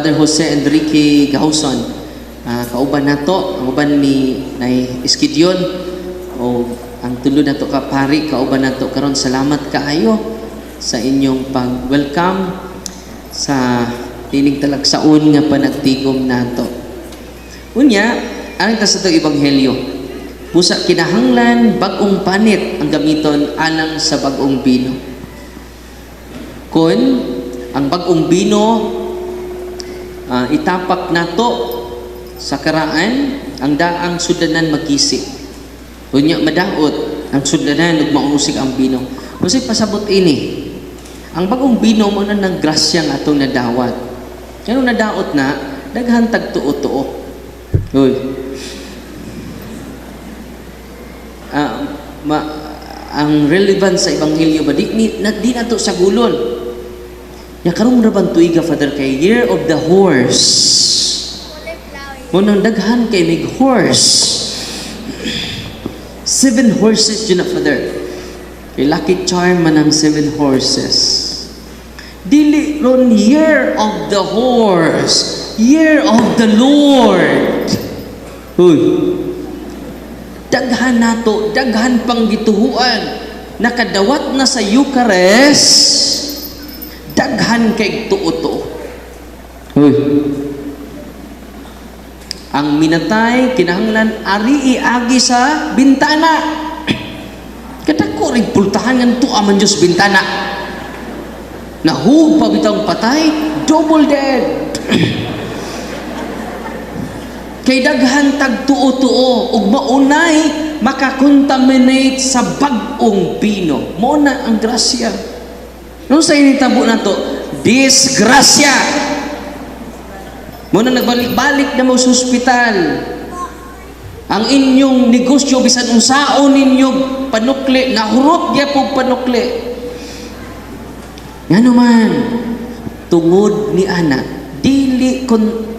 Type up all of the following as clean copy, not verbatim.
Father Jose Enrique Gauson, kauban nato, ang uban ni Iskidion, o ang tulo nato ka pari, kauban nato karon. Salamat kaayo sa inyong pag-welcome sa tinig talagsaon nga panagtigom nato. Unya, ang sa itong ebanghelyo, pusa kinahanglan bag-ong panit ang gamiton alang sa bag-ong bino. Kun ang bag-ong bino itapak nato sa karaan, ang daang sudanan magisik. Unya madaot ang sudanan ug mausik ang bino. Kasi pasabot ini, ang bagong bino mo na ng grasya nga atong nadawat. Kaya nadaot na, daghan tagtuo-tuo. Uy. Ang relevant sa ebanghelyo ba, di na to sa gulon. Ya karong raban tuiga, Father, kay Year of the Horse. Munang daghan kay may horse. 7 horses yun na, Father. Kay Lucky Charm man ang 7 horses. Dili ron Year of the Horse, Year of the Lord. Uy. Daghan nato, daghan pang gituhuan. Nakadawat na sa Eucharist, daghan kay tuo-tuo. Uy. Ang minatay kinahanglan ari iagi sa bintana. Kadako ring pultahan ngan tuwa man Dios bintana. Nahug pa bitang patay, double dead. Kay daghan tag tuo-tuo ug maunay makakontaminate sa bag-ong bino. Mao na ang grasya. No sa initabo na to, disgrasya. Muna nagbalik-balik na mo sa ospital. Ang inyong negosyo, bisan unsaon ninyong panukli, nahurot niya po panukli. Nga naman, tungod ni anak, dili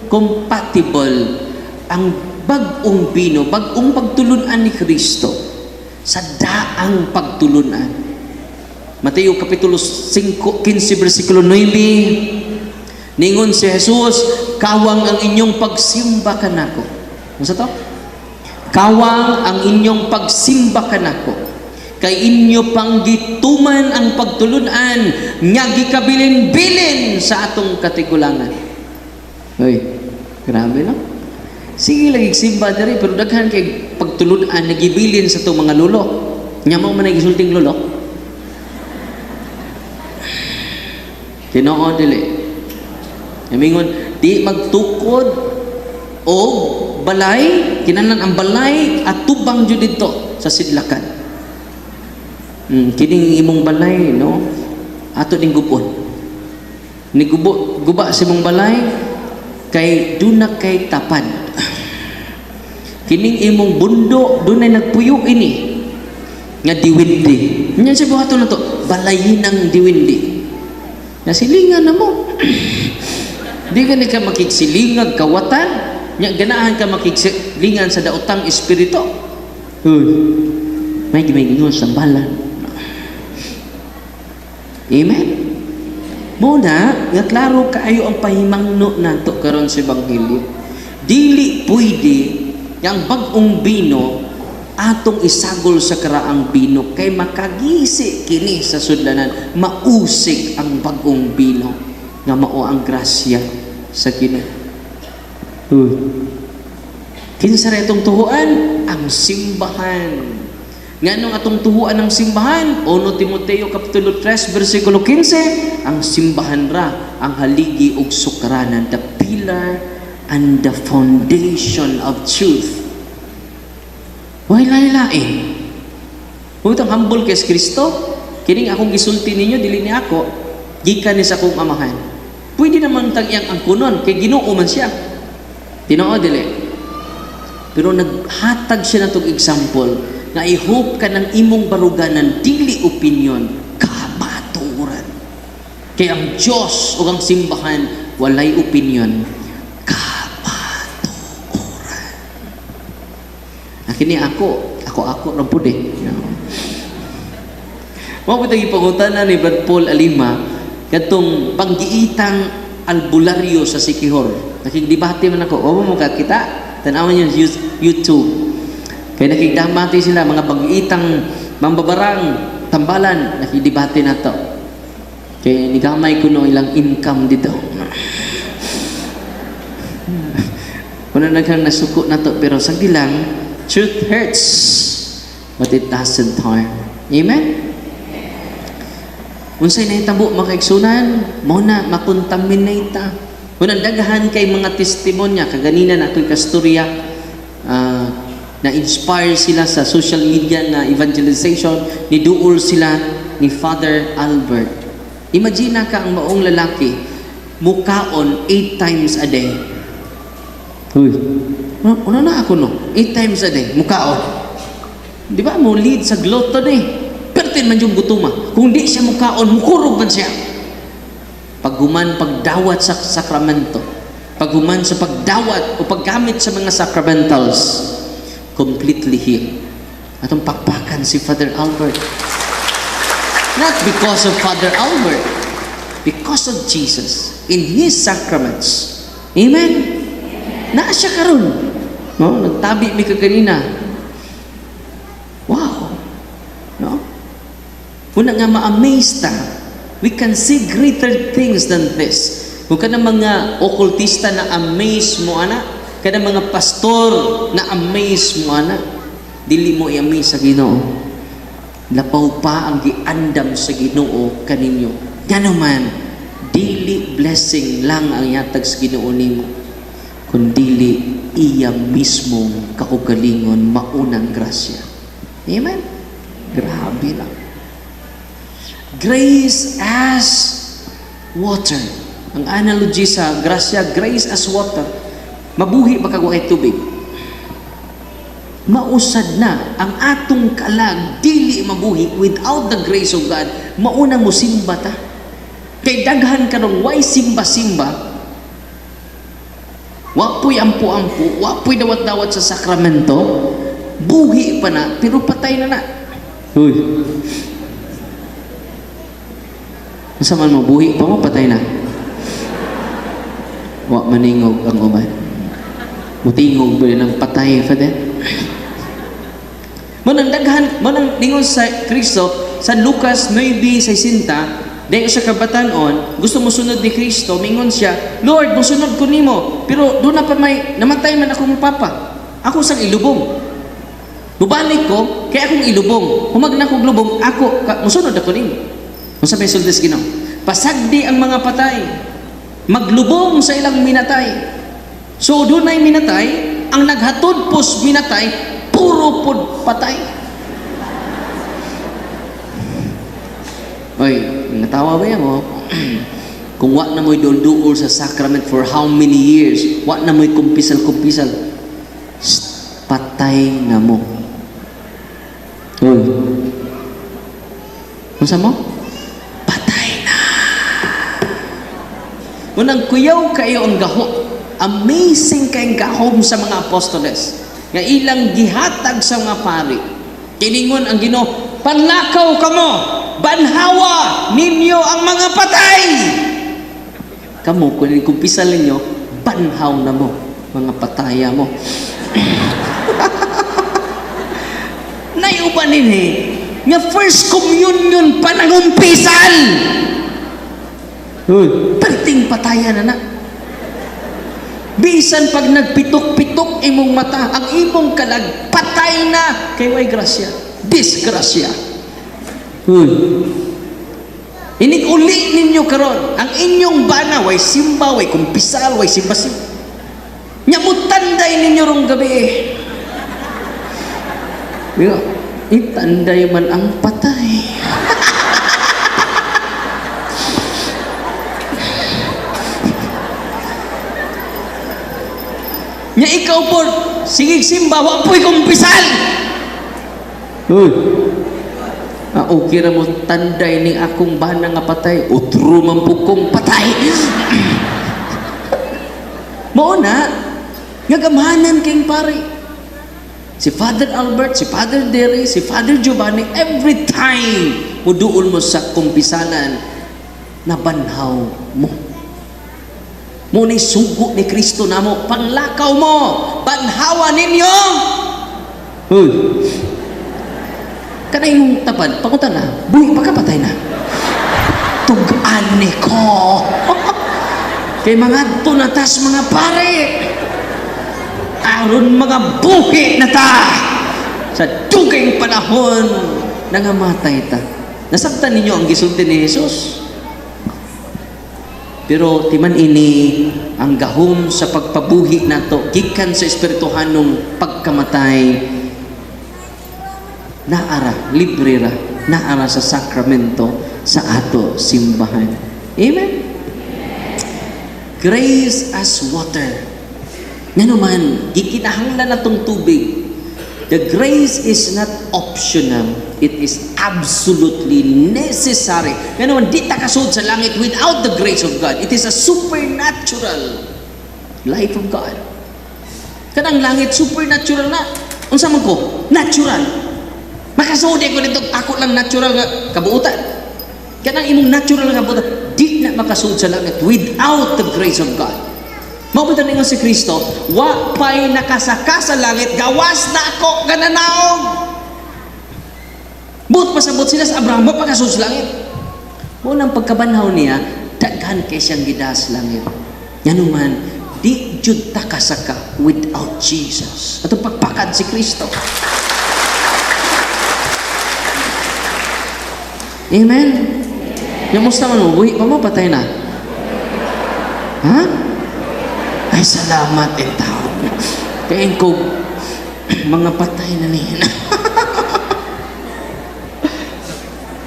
compatible ang bag-ong bino, bag-ong pagtulunan ni Kristo sa daang pagtulunan. Mateo Kapitulo 5, 15, versikulo 9, ningon si Jesus, kawang ang inyong pagsimba kanako. Ano sa to? Kawang ang inyong pagsimba kanako. Kay inyo pang gituman ang pagtulunan nga gikabilin-bilin sa atong katigulangan. Hoy, grabe no? Sige lagi simba diri, pero daghan kay pagtulunan nagibilin sa itong mga lolo. Nya mo man nagisulting lolo. Tinoo dili. Amingon, di magtukod o balay, kinahanglan ang balay at tubang jud dito sa sidlakan. Kining imong balay, no? Ato ning gubon. Ni guba sa imong balay kay duna kay tapad. Kining imong bundo dunay nagpuyo ini nga diwindi. Nya sa buhaton na to, balayin ng diwindi. Nasilingan na mo. Di ka makiksilingag kawatan, nya ganahan ka makiksilingan sa daotang espiritu. May gingon sa balan. Amen. Muna, nga klaro kaayo ang pahimangno nato karon sa ebanghelyo. Dili pwede yang bag-ong bino atong isagol sa karaang bino kay makagisi kini sa sudlanan, mausig ang bag-ong bino nga mao ang grasya sa Ginoo. Kinsa ra itong tuhuan? Ang simbahan. Nganong atong tuhuan ang simbahan? 1 Timoteo Kapitulo 3, versikulo 15, ang simbahan ra ang haligi ug sukaranan, the pillar and the foundation of truth. Why lain-lain? Utang humble kay Kristo, kining akong gisulti ninyo dili ni ako, gikan ni sa akong amahan. Pwede naman tang iyang angkunon kay Ginoo man siya. Tinoo dili. Pero naghatag siya natong example na i-hope ka ng imong baruganan dili opinion, kabaturan. Kay ang Dios ug ang simbahan walay opinion, kabaturan. Kini ako ra pud eh. Mao bitag ipangutana ni Brad Paul Alima katong panggiitang albularyo sa Sikihor. Nakigdebate man ako. O mo kakita? Tanawan yun YouTube. Kaya nakigdamati sila, mga bag-iitang mambabarang, tambalan, nakigdebate na to. Kaya nigamay ko no ilang income dito. Kung naghang nasuko na to, pero sagdi lang, truth hurts, but it doesn't harm. Amen? Unsay nahitabo makaigsunan, mo na makontaminate ta. Unang daghan kay mga testimonya, kaganina na ako'y kasturya, na-inspire sila sa social media na evangelization, niduol sila ni Father Albert. Imagine ka ang maong lalaki, mukaon 8 times a day. Uy, ano na ako no? 8 times a day, mukaon. Di ba mo lead sa glutton eh? Pertin man yung gutuma. Kung di siya mukaon, mukurog man siya. Paghuman, pagdawat sa sakramento. Paghuman sa pagdawat o paggamit sa mga sacramentals, completely healed. Atong pakpakan si Father Albert. Not because of Father Albert, because of Jesus in His sacraments. Amen? Naa siya karon. No? Nagtabi mi kaganina. Wow. No? Una nga ma-amaze ta. We can see greater things than this. Kung ka na mga occultista na amaze mo, ana, ka na mga pastor na amaze mo, ana, dili mo i-amaze sa Ginoo. Lapaw pa ang giandam sa Ginoo kaninyo. Nga naman, dili blessing lang ang yatag sa Ginoo nimo, kundili iya mismong kaugalingon, maunang grasya. Amen? Grabe lang. Grace as water. Ang analogy sa grasya, grace as water. Mabuhi ba kagwa kay tubig? Mausad na ang atong kalag, dili mabuhi without the grace of God. Maunang mo simba ta. Kay daghan karong why simba-simba. Wapoy ampu-ampu, wapoy dawat-dawat sa sakramento. Buhi pa na, pero patay na na. Uy. Masa man mo, buhi pa mo, patay na. Wa maningog ang uman. Mutingog ba ng patay, Father? Manang daghan, manang ningon sa Kristo, sa Lucas 9:60, dahil sa kabatanon, gusto mo sunod ni Kristo, mingon siya, Lord, musunod ko nimo, pero doon na pa may, namatay man akong papa. Ako sang ilubong. Bubalik ko, kaya akong ilubong. Humag na akong lubong, ako, musunod ako nimo. Kung sabi sultis Ginoo, pasagdi ang mga patay, maglubong sa ilang minatay. So doon ay minatay, ang naghatod pos minatay, puro pod patay. Oy, natawa ba yan mo? Kung wa na mo'y dul-duol sa sacrament for how many years, wa na mo'y kumpisal-kumpisal, patay na mo. Uy, unsa mo? Unang kuyaw kayo ang gahom. Amazing kayong gahom sa mga apostoles. Nga ilang gihatag sa mga pari. Kiningon ang Ginoo, panlakaw kamo, banhawa ninyo ang mga patay. Kamo, kung kumpisal ninyo, banhaw na mo, mga pataya mo. Naiuban nini, nga first communion pa nangumpisal. Perting patayan na na. Bisan pag nagpitok-pitok imong mata, ang imong kalag, patay na. Kay way grasya. Disgrasya. Inig-uli ninyo karon ang inyong bana, way simba, way kumpisal, way simba-simba. Nyamutanday ninyo rong gabi. Itanday man ang patay. Nya ikaw po, sige simba, wapoy kumpisal. Okay ra mo tanday ni akong bana nga patay, utro man po kong patay. Mao na, nga gamhanan kayong pare. Si Father Albert, si Father Derry, si Father Giovanni, every time muduol mo sa kumpisalan, nabanhaw mo. Muna'y sugo ni Kristo namo, panglakaw mo, banhawa ninyo. Uy, kanay mong tapad, pangutan na, buhi pa ka, patay na. Tugaan ni ko. Kay mga tunatas mga pare, aron mga buhi na ta, sa dugay panahon, nangamatay ta. Nasabtan ninyo ang gisulti ni Jesus. Pero timan ini ang gahom sa pagpabuhi nato gikan sa espirituhanong pagkamatay, naara, libre ra, naara sa sakramento sa ato simbahan. Amen? Grace as water. Nga naman, gikinahanglan na itong tubig. The grace is not optional. It is absolutely necessary. Nga naman, di ta kasud sa langit without the grace of God. It is a supernatural life of God. Kanang langit, supernatural na. Unsa man ko? Natural. Makasudi ko nito, ako lang natural nga kabuutan. Kanang imong natural nga kabuutan, di na makasud sa langit without the grace of God. Mabutan ninyo si Kristo, wa pa'y nakasaka sa langit, gawas na ako gananaog. But pasabot sila sa Abraham, wa pa kasud sa langit. Munang pagkabanhaw niya, daghan kay siyang gidas langit. Yanuman, di jud ta kasaka without Jesus. Atong pagpakad si Kristo. Amen? Yung musta man mo, buhi pa mo, patay na. Ha? Ay, salamat in tao. Kain ko, mga patay na niya.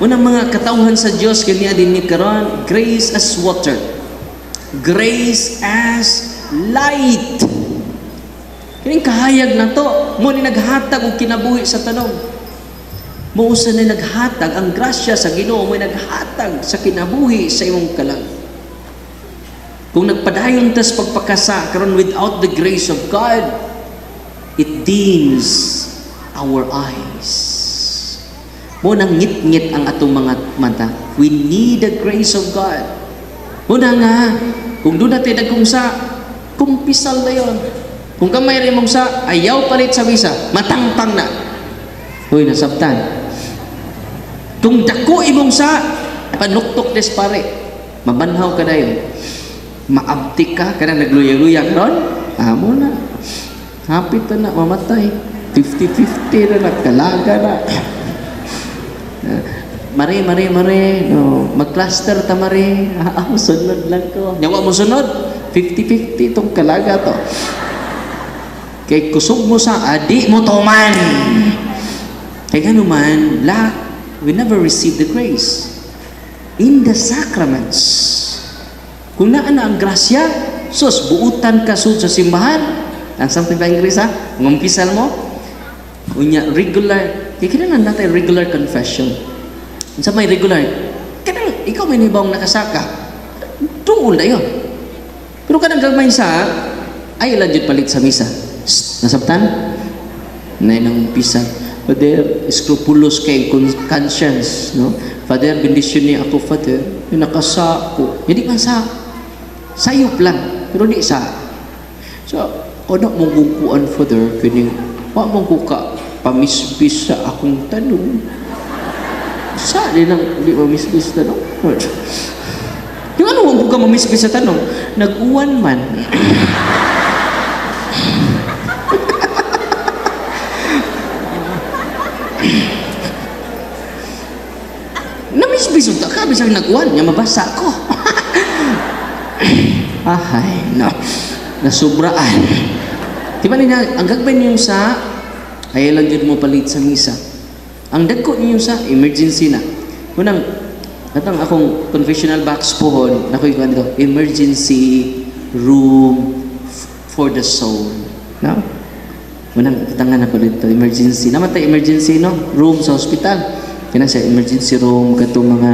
Unang mga katauhan sa Diyos, kanya din ni karon, grace as water. Grace as light. Kanyang kahayag na to. Muna naghatag o kinabuhi sa tanong. Mausa na naghatag, ang grasya sa Ginoo, may naghatag sa kinabuhi sa imong kalang. Kung nagpadayon tas pagpakasa karon without the grace of God, it dims our eyes. Muna ngit-ngit ang atong mga mata. We need the grace of God. Muna nga, kung doon natin nagkung sa, kumpisal na yun. Kung kamay rin mong sa, ayaw palit sa misa, matangpang na. Uy, nasabtan. Kung dako imong sa, panuktok des pare, mabanhaw ka na yun. Maabtik ka, kana nagluya-luya ron, amo na. Hapit na, mamatay. 50-50 na, nagkalaga na. Mare, no, mag-cluster ta mare. Sunod lang ko. Nyawa mo sunod, 50-50 itong kalaga to. Kay kusog mo sa adi mo to man. Kay ganuman, we never receive the grace. In the sacraments, kung naan na ang grasya, sus, buutan ka sud sa simbahan. Ang something ba Ingles ha? Ngumpisal mo. Unya, regular. Kaya kailangan natin regular confession. Sa may regular, kailangan, ikaw may nibawang nakasaka. Tungol na yun. Pero kanang gagmay sa, ay ilan dyan palit sa misa. Nasabtan? Na nang umpisa. Father, scrupulous kay conscience. No? Father, bendisyon niya ako, Father. Yung nakasa ko. Hindi man sa sayop lang, pero di sa. So, anak mong gukuan, Father, kining, wak mong kuka, pamisbis sa akong tanong. Sa, di mamisbis tanong. Yung ano mong kuka mamisbis sa tanong? Nag-uwan man. Namisbis ka, bisang nag-uwan, niya mabasa ko. Ahay, no. Nasubraan. Diba niya, ang gagawin niyo sa, ay lang dyan mo palit sa misa. Ang dagko niyo sa, emergency na. Unang, atang akong confessional box pohon, nakuha ko dito, emergency room for the soul. No? Unang, katangan ako dito, emergency. Naman tayo emergency, no? Room sa hospital. Kaya sa emergency room, katong mga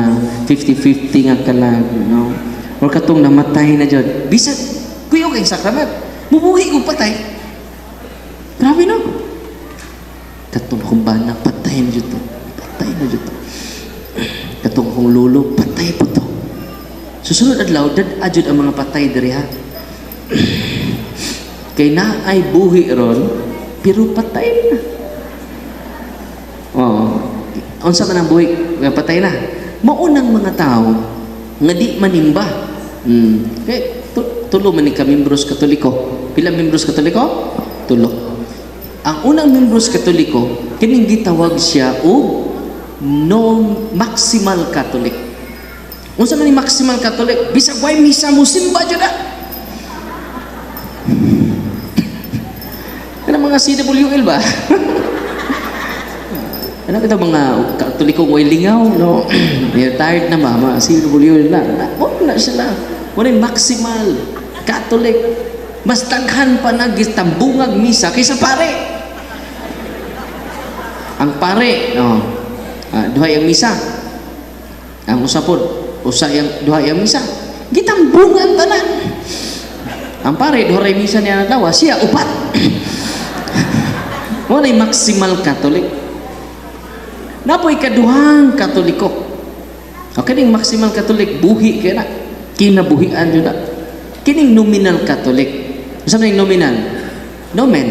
50-50 nga kalag, no? Or katong namatay na dyan. Bisag, kuyo kayong sakramat. Mubuhi kong patay. Grabe no? Katong akong bana, patay na dyan to. Patay na dyan to. Katong akong lolo, patay po to. Susunod adlaw, dad-adjud ang mga patay dari ha. Kay naay buhi ron, pero patay na. Oh, unsa man ang buhi, patay na. Maunang mga tao nga di manimba. Kay tulo man ni ka membros Katoliko. Pila membros Katoliko? Tulo. Ang unang membros Katoliko, kining gitawag siya og maximal Catholic. Unsa man ni maximal Catholic? Bisag way misa mo simba jud na. Kana mga CWL ba? Ano kita mga Katolikong way lingaw, no? Retired na mama, CWL na. Wala sila. Wala maximal Catholic. Mas daghan pa nagitambungag misa kaysa pare. Ang pare, no, duha yang misa. Ang usapod, usa yang duha yang misa. Gitambungan tanan. Ang pare, duha ray misa niya natawa, siya upat. Wala maximal Catholic. Napoy kaduhang Katoliko. O kining maximal Catholic buhi kaya na. Kinabuhian yun na. Kining nominal Catholic. Saan na yung nominal? Nomen.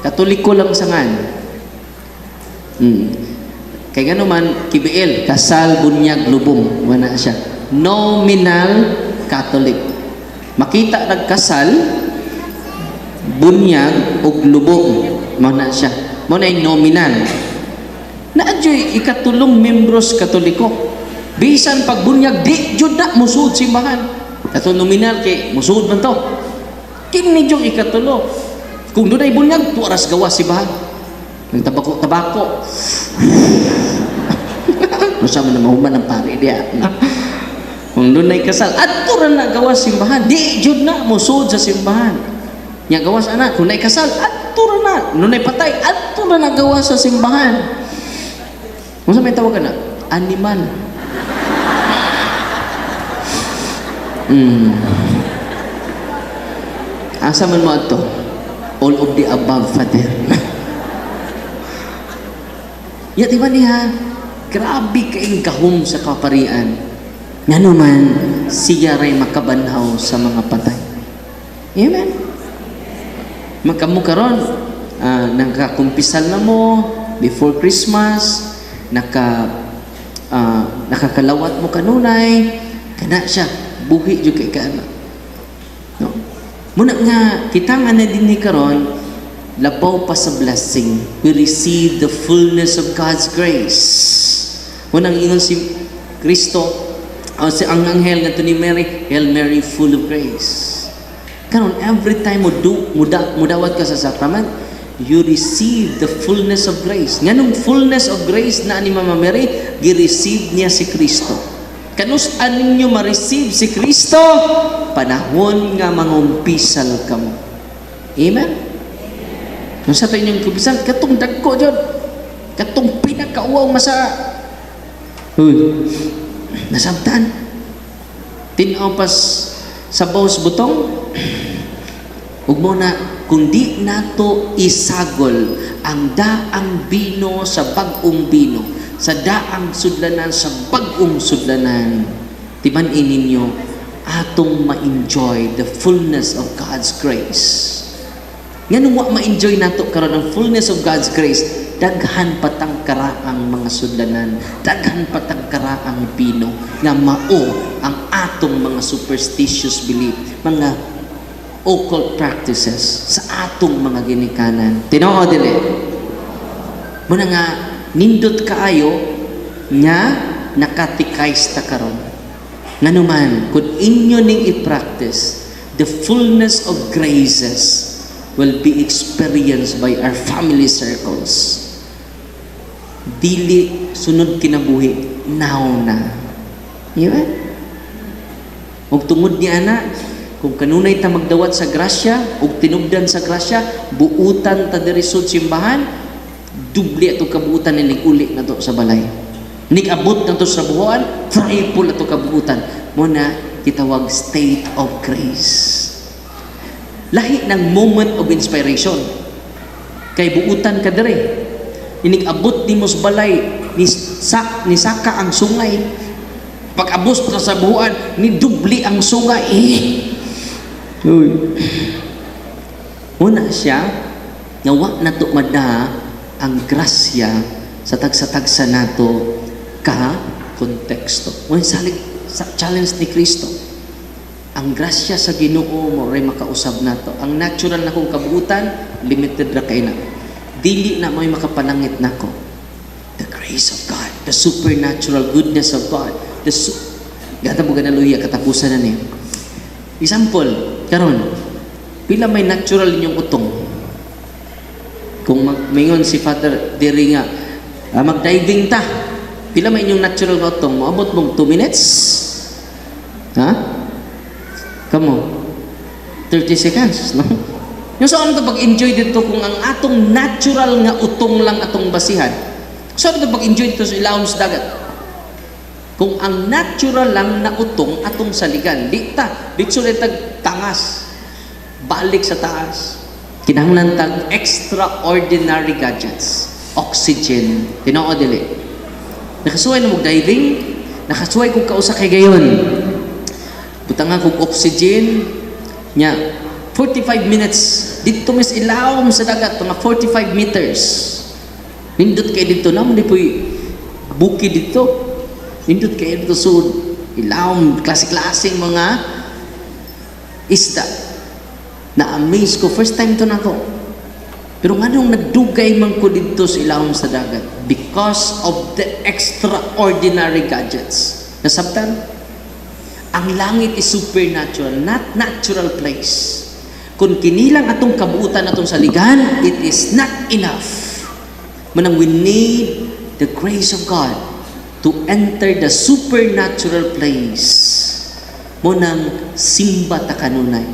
Katoliko lang sangan. Kaya nga naman, KBL, kasal, bunyag, lubong. Wala siya. Nominal Catholic. Makita nagkasal, bunyag, ug lubong. Wala siya. Wala yung nominal. Naadyo'y ikatulong membros Katoliko. Bisan pagbunyag, di jud na musud simbahan. Kato nominal kay musud man to. Kini jud ikatulo. Kung doon ay bunyag, tuaras gawas simbahan. Ng tabako. Masa man na mahuman ang pare diya. Kung doon ay kasal, adto ra na gawas simbahan. Di jud na musud sa simbahan. Nya gawas ana, kung nay kasal, adto ra na. Kung nay patay, adto ra na gawas sa simbahan. Kung sa may tawagan na, animal. Asa man mo ito? All of the above, Father. Yat iba niya, grabe kaing kahum sa kaparian. Nga naman, siya ray makabanhaw sa mga patay. Amen? Magkamukaron, nagkakumpisal na mo, before Christmas, nakakalawat mo kanunay, kana siya, buhi jud kay kana. No? Muna nga, kita nga na din ni karon, labaw pa sa blessing. We receive the fullness of God's grace. Munang ingon si Kristo, ang anghel nga to ni Mary, Hail Mary, full of grace. Karon, every time mudawat ka sa sacrament, you receive the fullness of grace. Nganong fullness of grace na ni Mama Mary, gi-receive niya si Kristo. Kanus-an ninyo ma-receive si Kristo? Panahon nga mangumpisal ka mo. Amen? Kung sa tayo niyong kumpisal, katong dagko dyan. Katong pinakauwaw masa. Nasabtan. Tinaw pas sa bawas butong. Huwag mo na, kung di nato isagol ang daang bino sa bagong bino, sa daang sudlanan sa bagong sudlanan, tibanin ninyo, atong ma-enjoy the fullness of God's grace. Nga nung ma-enjoy nato karon ang fullness of God's grace, daghan patang karaang mga sudlanan, daghan patang karaang bino, nga mao ang atong mga superstitious belief, mga occult practices sa atong mga ginikanan. Tinoo dili. Muna nga nindot kaayo nga nakatikays ta karon. Nganuman kung inyo ning i-practice, the fullness of graces will be experienced by our family circles. Dili sunod kinabuhi, now na. Diba? Ug tungod ni ana, kung kanunay ta magdawat sa grasya ug tinubdan sa grasya, buutan ta diri sud simbahan, dubli ato kabuutan ni uli na to sa balay. Nig-abot na to sa buhuan, triple ato kabuutan. Muna kitawag state of grace. Lahi ng moment of inspiration. Kay buutan ka diri. Inig-abot ni mos balay ni saka ang sungay. Pag-abot na sa buhuan, ni dubli ang sungay. Uy. Una siya, nga wa na mada ang grasya sa tagsa-tagsa nato ka konteksto. When salig sa challenge ni Kristo, ang grasya sa Ginoo mo ray makausab nato. Ang natural na kong kabuutan, limited ra kay na. Dili na may makapanangit nako. The grace of God, the supernatural goodness of God, gata mo ganaluya katapusan na niya. Example, karon, pila may natural inyong utong. Kung mingon si Father diri nga, mag-diving ta, pila may inyong natural nga utong, maabot mong 2 minutes? Ha? Kamo? 30 seconds, no? Yung saan ito pag-enjoy dito kung ang atong natural nga utong lang atong basihan? Saan ito pag-enjoy dito sa ilawom sa dagat? Kung ang natural lang na utong atong saligan, dito tag tangas, balik sa taas, kinahanglan tag extraordinary gadgets, oxygen, tinao dili. Nakasuway na mag-diving, nakasuway kung kausa kay gayon. Butanga kong oxygen, nya, 45 minutes, dito mis ilawom sa dagat, mga 45 meters. Nindot kayo dito, naman di po'y buki dito. Nindot kayo dito, so ilawom, klase-klaseng mga isda. Na-amaze ko, first time to na ko. Pero nga nung nagdugay man ko dito sa ilawom sa dagat because of the extraordinary gadgets. Nasabtan? Ang langit is supernatural, not natural place. Kung kinilang atong kabuutan atong saligan, it is not enough. Manang we need the grace of God to enter the supernatural place. Munang simba ta kanunay.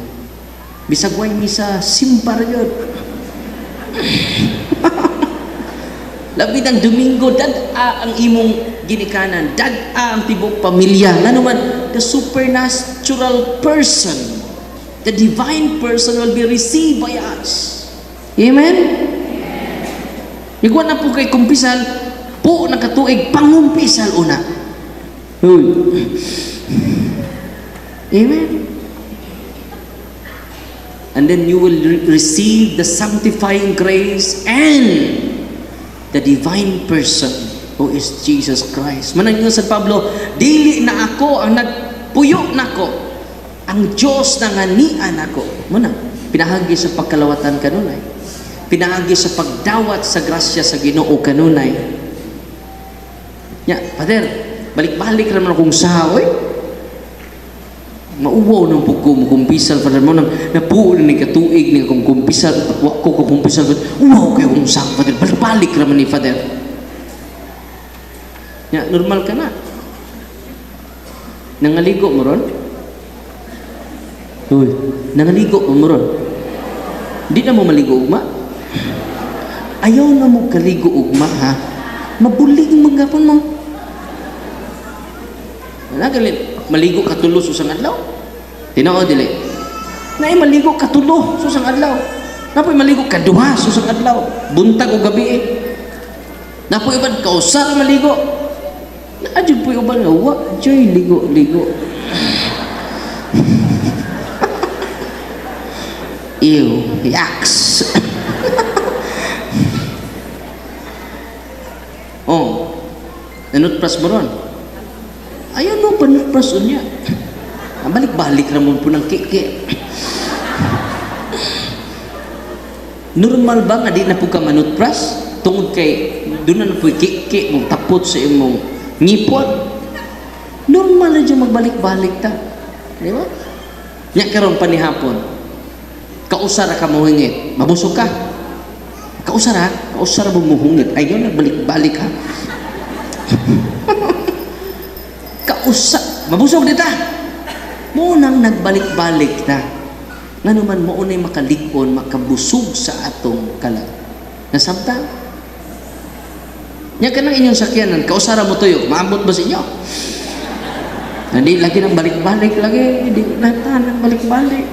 Bisag way misa, simba ra yun. Labi ng Domingo, dad-a ang imong ginikanan, dad-a ang tibok pamilya. Nga naman, the supernatural person, the divine person will be received by us. Amen? Ikaw na po kay kumpisal, po nakatuig, pangumpisal una. Uy. Amen? And then you will receive the sanctifying grace and the divine person who is Jesus Christ. Manang sa Pablo, dili na ako ang nagpuyo nako, ang Diyos na nganian ako. Muna, pinahagi sa pagkalawatan kanunay. Pinahagi sa pagdawat sa grasya sa Ginoo kanunay. Ya, Father, balik-balik naman akong sahoy. Mauwaw ng pugo mo kumpisal, Father mo, napuo na ni katuig ni akong kumpisal, wako ko kumpisal, uwaw kayo kong sang, Father, balik-balik naman ni Father. Ya, normal ka na. Nangaligo mo ron? Uy, nangaligo mo ron? Di na mo maligo ugma? Ayaw na mo kaligo ugma, ha? Mabuling magapon mo. Wala galit. Maligo katulo susang adlaw. Tinao dili. Naay maligo katulo susang adlaw. Napoy maligo kaduha susang adlaw. Buntag o gabi. Napoy uban kausar maligo. Naadjud poy uban nga wa joy ligo-ligo. Ew, yaks. Oh. Nanot pras mo ron. Ayaw no, panagprason niya. Balik-balik naman po ng kiki. Normal ba nga di na po ka manutpras? Tungod kay, doon na po kiki, mong tapot sa imong ngipon. Normal na dyan magbalik-balik ta. Di ba? Nya karon panihapon. Kausara ka muhingit. Mabusog ka. Kausara mo muhungit. Ayaw na balik-balik ha. Mabusog dita. Munang nagbalik-balik na. Nga naman mo unay makalikon, makabusog sa atong kalat. Nasabta? Nya ka ng inyong sakyanan, kausara mo tuyo, maambot ba sa inyo? Hindi lagi ng balik-balik lagi, hindi natahan ng balik-balik.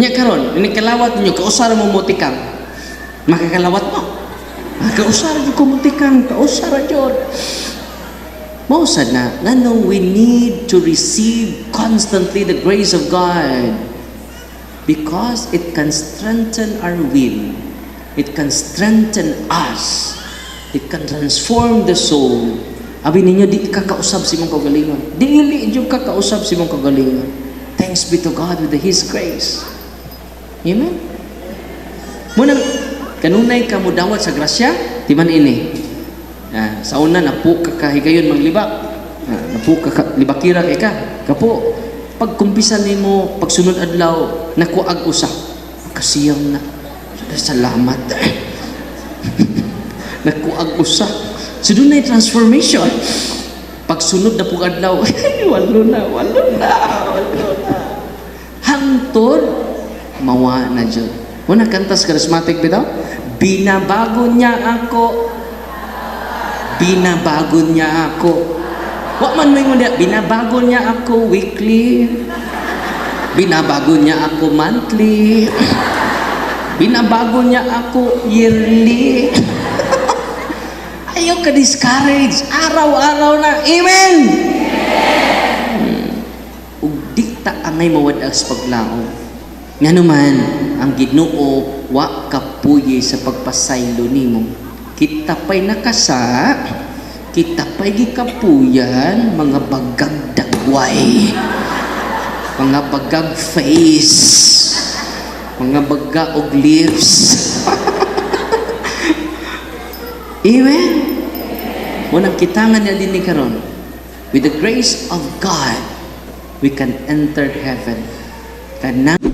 Nya karon, ini kalawat ninyo, kausara mo mutikang. Makakalawat mo. Kausara yung kumutikang, kausara yun. Mausad na, nganong we need to receive constantly the grace of God. Because it can strengthen our will. It can strengthen us. It can transform the soul. Abi ninyo, di ka kausab si mong kagalingon. Dili yung kakausab si mong kagalingon. Thanks be to God with His grace. Amen? Muna, kanunay ka mo dawat sa grasya, di man ini. Sa una, napu ka kahigayon manglibak. Napu ka libakira kay ka. Kapo, pagkumpisan ni mo, pagsunod adlaw, nakuag usa. Kasiyam na. Salamat. Nakuag usa. So doon na transformation. Pagsunod na po adlaw, walo na. Hangtod, mawa na dyan. Una kantas charismatic bitaw? Binabago niya ako. Binabago niya ako. Wa man may muna, binabago niya ako weekly. Binabago niya ako monthly. Binabago niya ako yearly. Ayaw ka discourage. Araw-araw na. Amen! Ug di ta angay mawadas paglaom. Nga naman, ang Ginoo wa kapuye sa pagpasaylo nimo. Kita pa'y nakasa, kita pa'y gikapuyan, mga bagag dagway, mga bagag face, mga baga og lips. Amen? Munang kitangan niya din ni karon. With the grace of God, we can enter heaven. Kanang